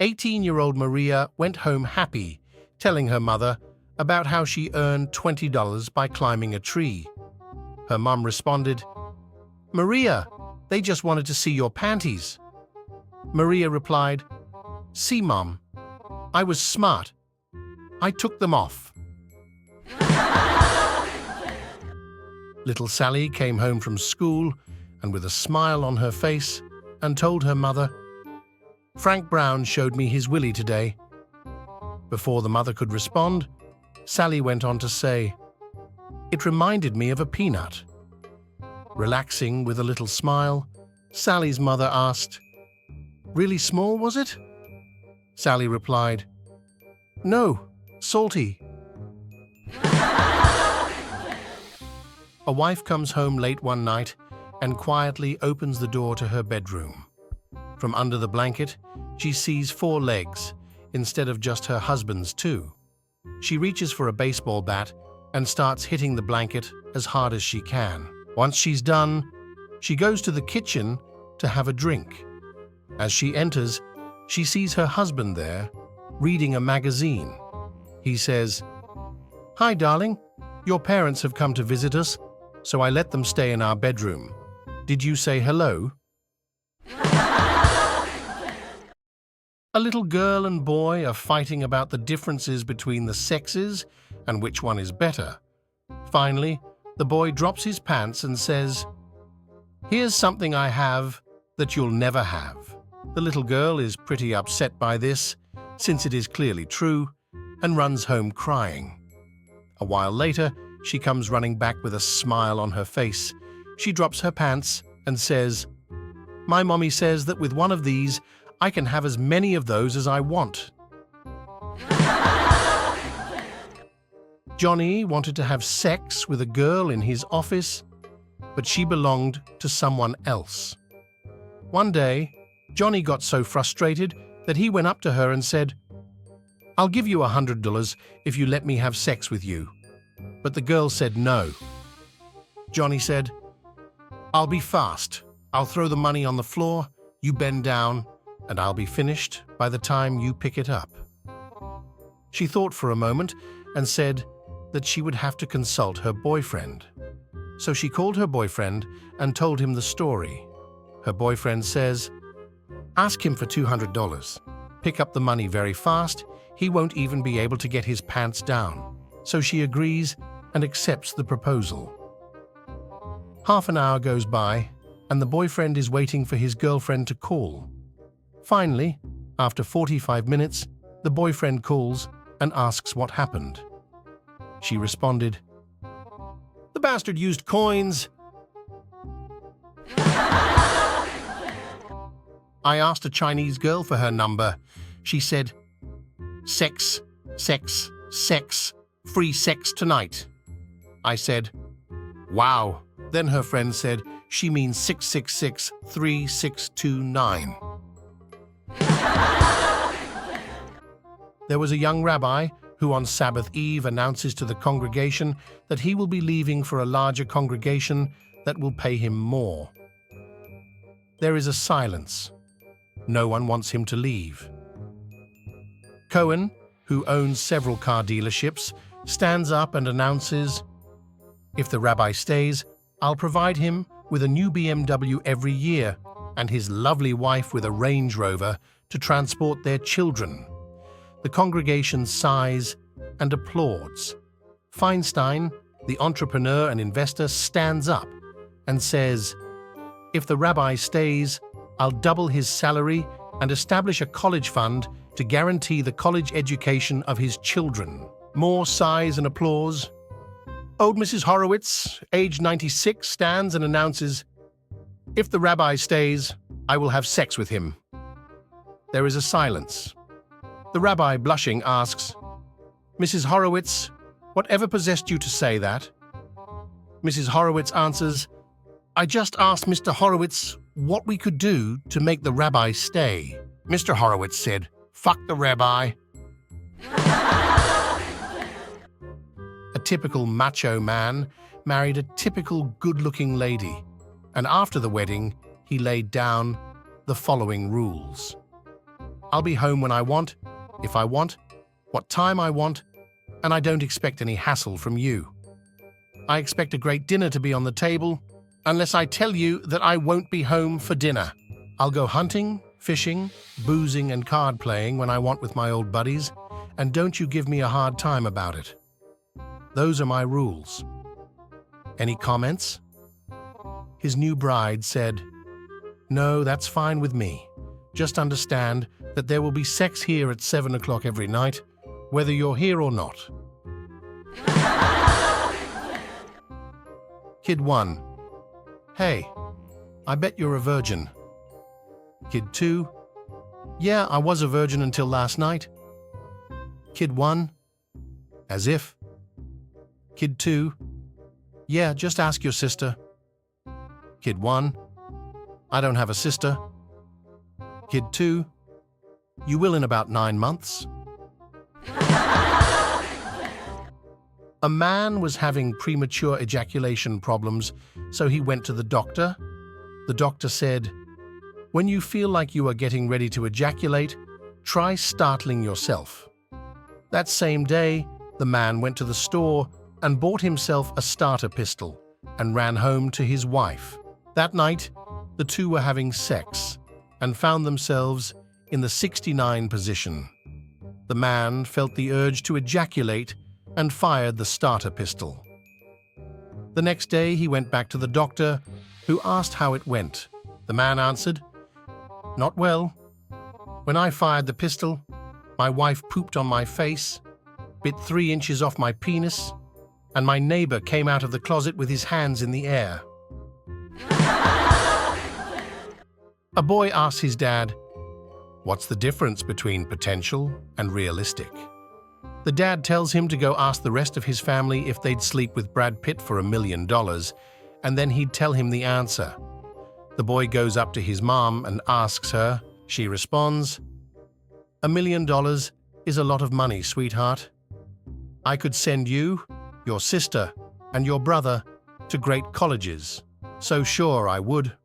18-year-old Maria went home happy, telling her mother about how she earned $20 by climbing a tree. Her mum responded, "Maria, they just wanted to see your panties." Maria replied, "See, Mum, I was smart. I took them off." Little Sally came home from school and with a smile on her face and told her mother, "Frank Brown showed me his willy today." Before the mother could respond, Sally went on to say, "It reminded me of a peanut." Relaxing with a little smile, Sally's mother asked, "Really small, was it?" Sally replied, "No, salty." A wife comes home late one night and quietly opens the door to her bedroom. From under the blanket, she sees 4 legs instead of just her husband's 2. She reaches for a baseball bat and starts hitting the blanket as hard as she can. Once she's done, she goes to the kitchen to have a drink. As she enters, she sees her husband there, reading a magazine. He says, "Hi, darling. Your parents have come to visit us, so I let them stay in our bedroom. Did you say hello?" A little girl and boy are fighting about the differences between the sexes and which one is better. Finally, the boy drops his pants and says, "Here's something I have that you'll never have." The little girl is pretty upset by this, since it is clearly true, and runs home crying. A while later, she comes running back with a smile on her face. She drops her pants and says, "My mommy says that with one of these, I can have as many of those as I want." Johnny wanted to have sex with a girl in his office, but she belonged to someone else. One day, Johnny got so frustrated that he went up to her and said, "I'll give you $100 if you let me have sex with you." But the girl said no. Johnny said, "I'll be fast. I'll throw the money on the floor, you bend down, and I'll be finished by the time you pick it up." She thought for a moment and said that she would have to consult her boyfriend. So she called her boyfriend and told him the story. Her boyfriend says, "Ask him for $200. Pick up the money very fast. He won't even be able to get his pants down." So she agrees and accepts the proposal. Half an hour goes by, and the boyfriend is waiting for his girlfriend to call. Finally, after 45 minutes, the boyfriend calls and asks what happened. She responded, "The bastard used coins. I asked a Chinese girl for her number. She said, 'Sex, sex, sex, free sex tonight.' I said, 'Wow.' Then her friend said she means 666-3629. There was a young rabbi who on Sabbath Eve announces to the congregation that he will be leaving for a larger congregation that will pay him more. There is a silence. No one wants him to leave. Cohen, who owns several car dealerships, stands up and announces, "If the rabbi stays, I'll provide him with a new BMW every year and his lovely wife with a Range Rover to transport their children." The congregation sighs and applauds. Feinstein, the entrepreneur and investor, stands up and says, "If the rabbi stays, I'll double his salary and establish a college fund to guarantee the college education of his children." More sighs and applause. Old Mrs. Horowitz, age 96, stands and announces, "If the rabbi stays, I will have sex with him." There is a silence. The rabbi, blushing, asks, "Mrs. Horowitz, whatever possessed you to say that?" Mrs. Horowitz answers, "I just asked Mr. Horowitz what we could do to make the rabbi stay." Mr. Horowitz said, "Fuck the rabbi." A typical macho man married a typical good-looking lady, and after the wedding, he laid down the following rules. I'll be home when I want, if I want, what time I want, and I don't expect any hassle from you. I expect a great dinner to be on the table, unless I tell you that I won't be home for dinner. I'll go hunting, fishing, boozing, and card playing when I want with my old buddies, and don't you give me a hard time about it. Those are my rules. Any comments? His new bride said, "No, that's fine with me. Just understand that there will be sex here at 7 o'clock every night, whether you're here or not." Kid 1. "Hey, I bet you're a virgin." Kid 2. "Yeah, I was a virgin until last night." Kid 1. "As if." Kid 2. "Yeah, just ask your sister." Kid 1. "I don't have a sister." Kid 2. "You will in about 9 months." A man was having premature ejaculation problems, so he went to the doctor. The doctor said, "When you feel like you are getting ready to ejaculate, try startling yourself." That same day, the man went to the store and bought himself a starter pistol and ran home to his wife. That night, the two were having sex and found themselves in the 69 position. The man felt the urge to ejaculate and fired the starter pistol. The next day, he went back to the doctor, who asked how it went. The man answered, "Not well. When I fired the pistol, my wife pooped on my face, bit 3 inches off my penis, and my neighbor came out of the closet with his hands in the air." A boy asks his dad, "What's the difference between potential and realistic?" The dad tells him to go ask the rest of his family if they'd sleep with Brad Pitt for $1 million, and then he'd tell him the answer. The boy goes up to his mom and asks her. She responds, $1 million is a lot of money, sweetheart. I could send you, your sister, and your brother to great colleges, so sure I would."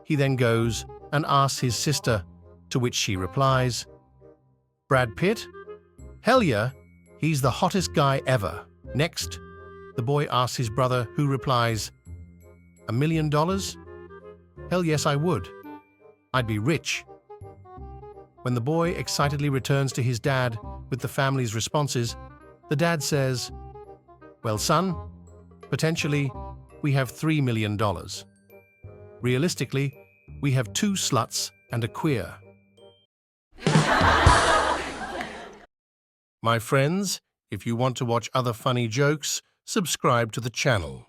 He then goes and asks his sister, to which she replies, "Brad Pitt? Hell yeah, he's the hottest guy ever." Next, the boy asks his brother, who replies, $1 million? Hell yes, I would. I'd be rich. When the boy excitedly returns to his dad with the family's responses, the dad says, "Well, son, potentially, we have $3 million. Realistically, we have 2 sluts and a queer." My friends, if you want to watch other funny jokes, subscribe to the channel.